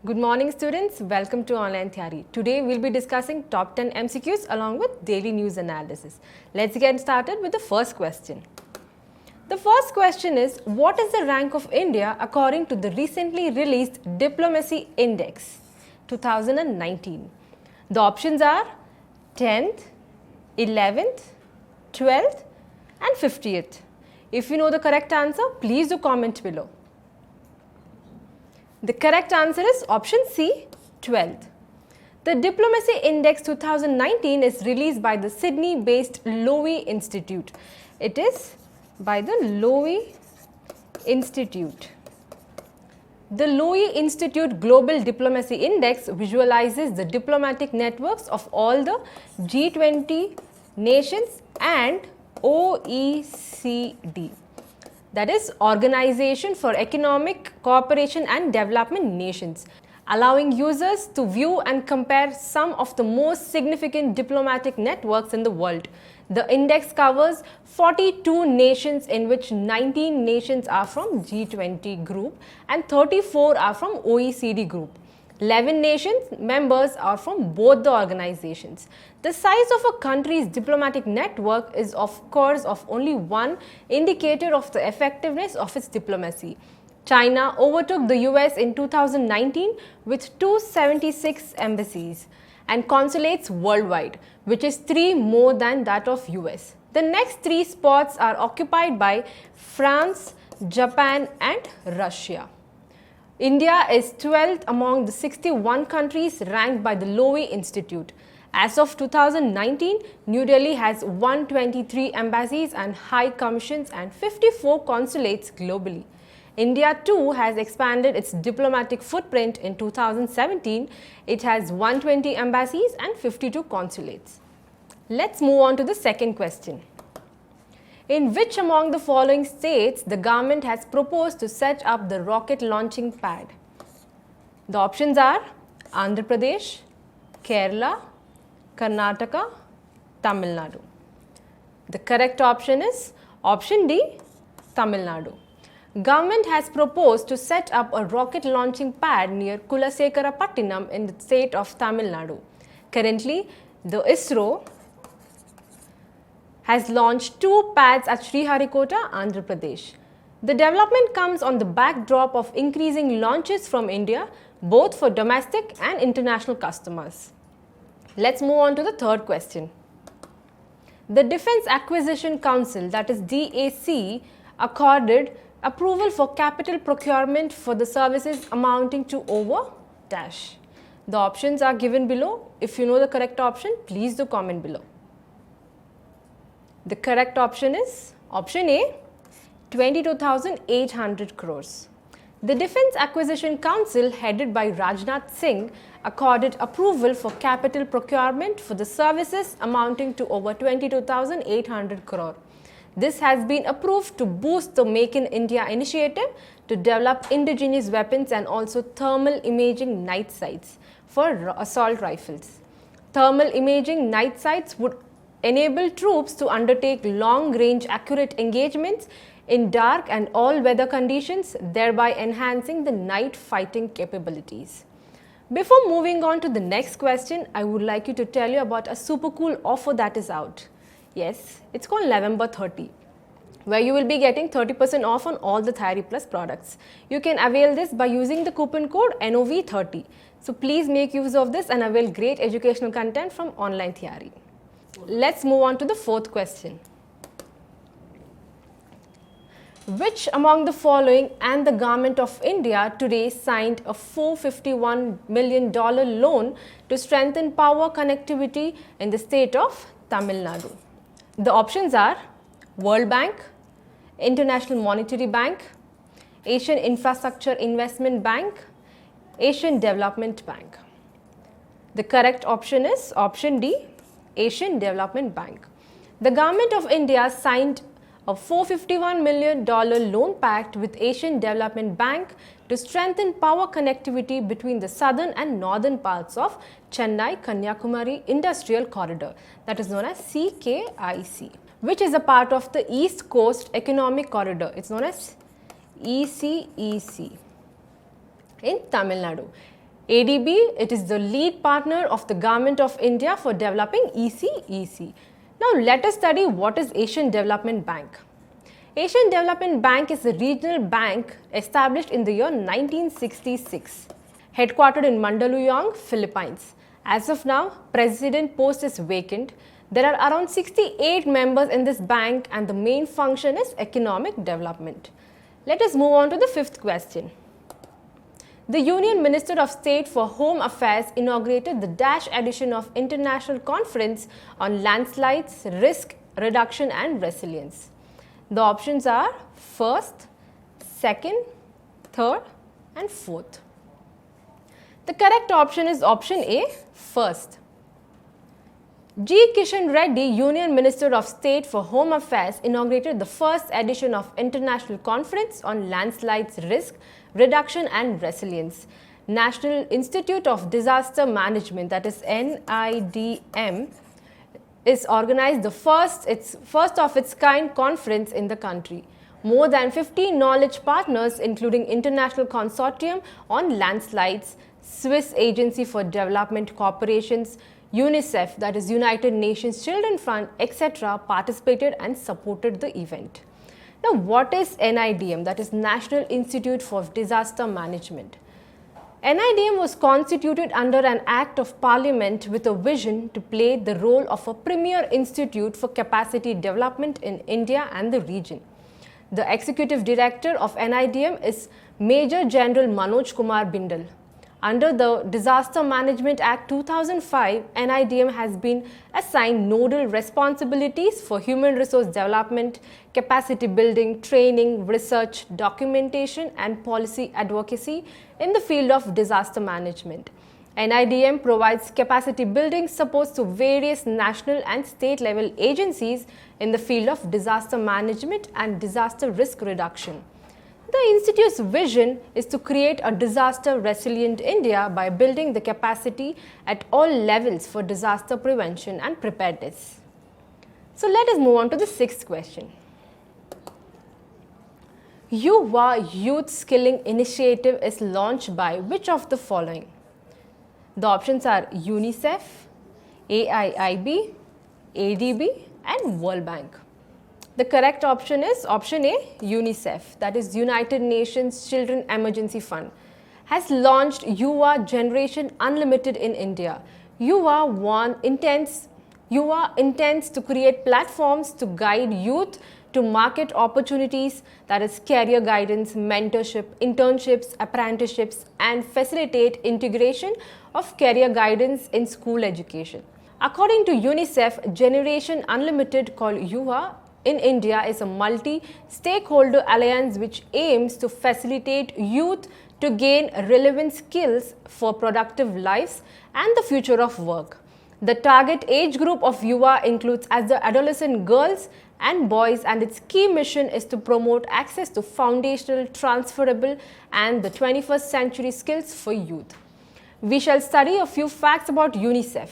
Good morning students, welcome to OnlineTyari. Today we will be discussing top 10 MCQs along with daily news analysis. Let's get started with the first question. The first question is, what is the rank of India according to the recently released Diplomacy Index 2019? The options are 10th, 11th, 12th and 50th. If you know the correct answer, please do comment below. The correct answer is option C, 12th. The Diplomacy Index 2019 is released by the Sydney-based Lowy Institute. It is by the Lowy Institute. The Lowy Institute Global Diplomacy Index visualizes the diplomatic networks of all the G20 nations and OECD. That is Organization for Economic Cooperation and Development Nations, allowing users to view and compare some of the most significant diplomatic networks in the world. The index covers 42 nations, in which 19 nations are from G20 group and 34 are from OECD group. 11 nations members are from both the organizations. The size of a country's diplomatic network is of course of only one indicator of the effectiveness of its diplomacy. China overtook the US in 2019 with 276 embassies and consulates worldwide, which is 3 more than that of US. The next 3 spots are occupied by France, Japan and Russia. India is 12th among the 61 countries ranked by the Lowy Institute. As of 2019, New Delhi has 123 embassies and high commissions and 54 consulates globally. India too has expanded its diplomatic footprint in 2017. It has 120 embassies and 52 consulates. Let's move on to the second question. In which among the following states the government has proposed to set up the rocket launching pad? The options are Andhra Pradesh, Kerala, Karnataka, Tamil Nadu. The correct option is option D, Tamil Nadu. Government has proposed to set up a rocket launching pad near Kulasekarapattinam in the state of Tamil Nadu. Currently, the ISRO has launched 2 pads at Sriharikota, Andhra Pradesh. The development comes on the backdrop of increasing launches from India, both for domestic and international customers. Let's move on to the third question. The Defence Acquisition Council, that is DAC, accorded approval for capital procurement for the services amounting to over dash. The options are given below. If you know the correct option, please do comment below. The correct option is option A, 22,800 crores. The Defence Acquisition Council, headed by Rajnath Singh, accorded approval for capital procurement for the services amounting to over 22,800 crore. This has been approved to boost the Make in India initiative to develop indigenous weapons and also thermal imaging night sights for assault rifles. Thermal imaging night sights would enable troops to undertake long-range accurate engagements in dark and all-weather conditions, thereby enhancing the night fighting capabilities. Before moving on to the next question, I would like you to tell you about a super cool offer that is out. Yes, it's called November 30, where you will be getting 30% off on all the Tyari Plus products. You can avail this by using the coupon code NOV30. So please make use of this and avail great educational content from OnlineTyari. Let's move on to the fourth question. Which among the following and the Government of India today signed a $451 million loan to strengthen power connectivity in the state of Tamil Nadu? The options are World Bank, International Monetary Bank, Asian Infrastructure Investment Bank, Asian Development Bank. The correct option is option D, Asian Development Bank. The Government of India signed a $451 million loan pact with Asian Development Bank to strengthen power connectivity between the southern and northern parts of Chennai-Kanyakumari Industrial Corridor, that is known as CKIC, which is a part of the East Coast Economic Corridor. It's known as ECEC in Tamil Nadu. ADB, it is the lead partner of the Government of India for developing ECEC. Now let us study what is Asian Development Bank. Asian Development Bank is a regional bank established in the year 1966, headquartered in Mandaluyong, Philippines. As of now, president post is vacant. There are around 68 members in this bank and the main function is economic development. Let us move on to the fifth question. The Union Minister of State for Home Affairs inaugurated the Dash edition of International Conference on Landslides, Risk Reduction and Resilience. The options are first, second, third and fourth. The correct option is option A, first. G. Kishan Reddy, Union Minister of State for Home Affairs, inaugurated the first edition of International Conference on Landslides, Risk Reduction and Resilience. National Institute of Disaster Management, that is NIDM, is organized the first of its kind conference in the country. More than 50 knowledge partners, including International Consortium on Landslides, Swiss Agency for Development Cooperations, UNICEF, that is United Nations Children Fund, etc., participated and supported the event. Now, what is NIDM? That is National Institute for Disaster Management. NIDM was constituted under an Act of Parliament with a vision to play the role of a premier institute for capacity development in India and the region. The executive director of NIDM is Major General Manoj Kumar Bindal. Under the Disaster Management Act 2005, NIDM has been assigned nodal responsibilities for human resource development, capacity building, training, research, documentation and policy advocacy in the field of disaster management. NIDM provides capacity building supports to various national and state level agencies in the field of disaster management and disaster risk reduction. The Institute's vision is to create a disaster-resilient India by building the capacity at all levels for disaster prevention and preparedness. So let us move on to the sixth question. Yuva Youth Skilling Initiative is launched by which of the following? The options are UNICEF, AIIB, ADB and World Bank. The correct option is option A, UNICEF, that is United Nations Children Emergency Fund, has launched Yuva Generation Unlimited in India. Yuva intends to create platforms to guide youth to market opportunities, that is career guidance, mentorship, internships, apprenticeships and facilitate integration of career guidance in school education. According to UNICEF, Generation Unlimited, called Yuva, in India is a multi-stakeholder alliance which aims to facilitate youth to gain relevant skills for productive lives and the future of work. The target age group of Yuva includes as the adolescent girls and boys, and its key mission is to promote access to foundational, transferable and the 21st century skills for youth. We shall study a few facts about UNICEF.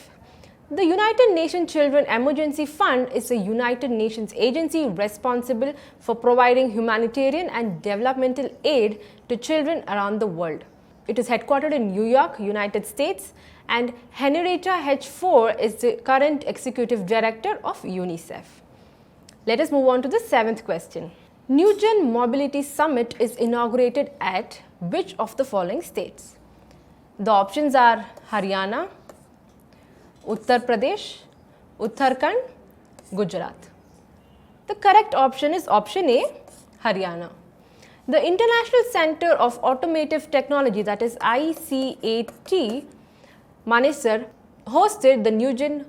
The United Nations Children Emergency Fund is a United Nations agency responsible for providing humanitarian and developmental aid to children around the world. It is headquartered in New York, United States, and Henrietta H4 is the current executive director of UNICEF. Let us move on to the seventh question. New Gen Mobility Summit is inaugurated at which of the following states? The options are Haryana, Uttar Pradesh, Uttarakhand, Gujarat. The correct option is option A, Haryana. The International Center of Automotive Technology, that is ICAT, Manesar, hosted the New Gen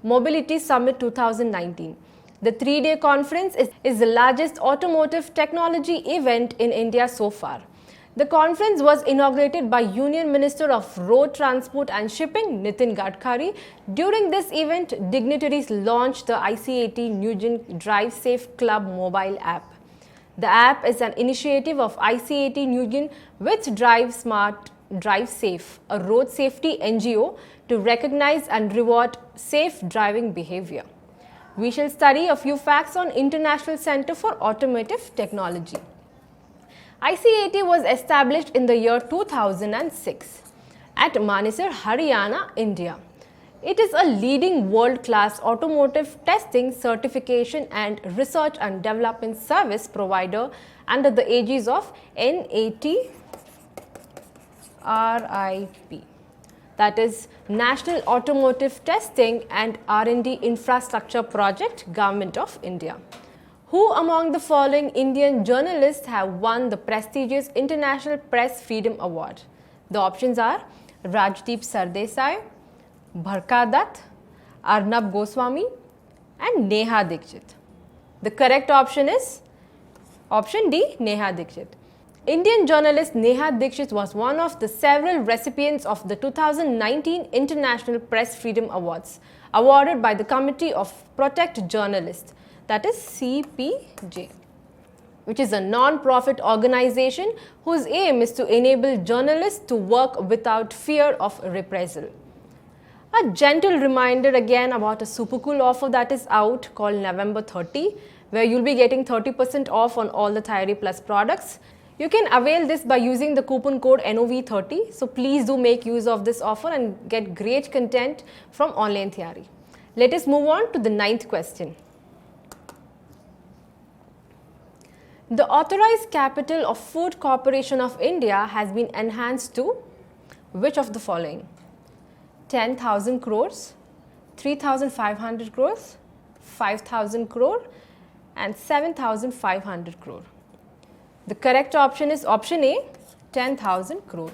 Mobility Summit 2019. The 3-day conference is the largest automotive technology event in India so far. The conference was inaugurated by Union Minister of Road Transport and Shipping, Nitin Gadkari. During this event, dignitaries launched the ICAT New Gen Drive Safe Club mobile app. The app is an initiative of ICAT New Gen with Drive Smart, Drive Safe, a road safety NGO, to recognize and reward safe driving behavior. We shall study a few facts on International Center for Automotive Technology. ICAT was established in the year 2006. at Manesar, Haryana, India. It is a leading world-class automotive testing, certification and research and development service provider under the aegis of NATRIP, that is National Automotive Testing and R&D Infrastructure Project, Government of India. Who among the following Indian journalists have won the prestigious International Press Freedom Award? The options are Rajdeep Sardesai, Bharka Dutt, Arnab Goswami and Neha Dikshit. The correct option is option D, Neha Dikshit. Indian journalist Neha Dikshit was one of the several recipients of the 2019 International Press Freedom Awards awarded by the Committee of Protect Journalists, that is CPJ, which is a non-profit organization whose aim is to enable journalists to work without fear of reprisal. A gentle reminder again about a super cool offer that is out called November 30, where you'll be getting 30% off on all the Tyari Plus products. You can avail this by using the coupon code NOV30. So please do make use of this offer and get great content from OnlineTyari. Let us move on to the 9th question. The authorized capital of Food Corporation of India has been enhanced to which of the following? 10,000 crores, 3,500 crores, 5,000 crore and 7,500 crore. The correct option is option A, 10,000 crore.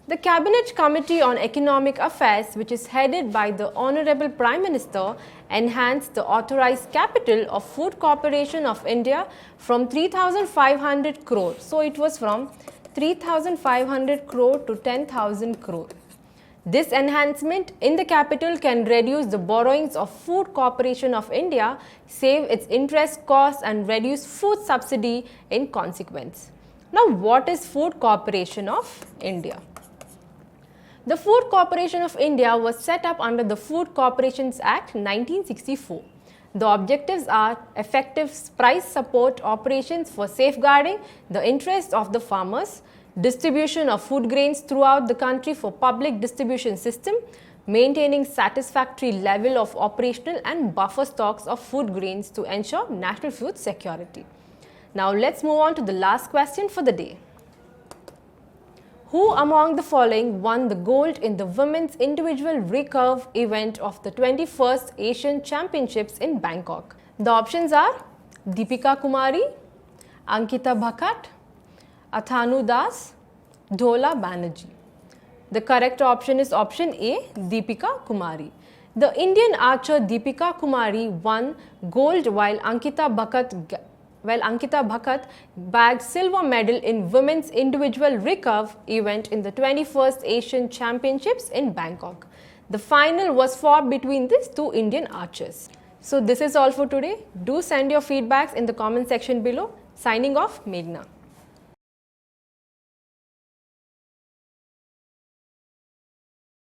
The Cabinet Committee on Economic Affairs, which is headed by the Honorable Prime Minister, enhanced the authorized capital of Food Corporation of India from 3,500 crore. So it was from 3,500 crore to 10,000 crore. This enhancement in the capital can reduce the borrowings of Food Corporation of India, save its interest costs and reduce food subsidy in consequence. Now, what is Food Corporation of India? The Food Corporation of India was set up under the Food Corporations Act 1964. The objectives are effective price support operations for safeguarding the interests of the farmers, distribution of food grains throughout the country for public distribution system, maintaining satisfactory level of operational and buffer stocks of food grains to ensure national food security. Now let's move on to the last question for the day. Who among the following won the gold in the women's individual recurve event of the 21st Asian Championships in Bangkok? The options are Deepika Kumari, Ankita Bhakat, Athanu Das, Dhola Banerjee. The correct option is option A, Deepika Kumari. The Indian archer Deepika Kumari won gold while Ankita Bhakat bagged silver medal in women's individual recurve event in the 21st Asian Championships in Bangkok. The final was fought between these two Indian archers. So this is all for today. Do send your feedbacks in the comment section below. Signing off, Meghna.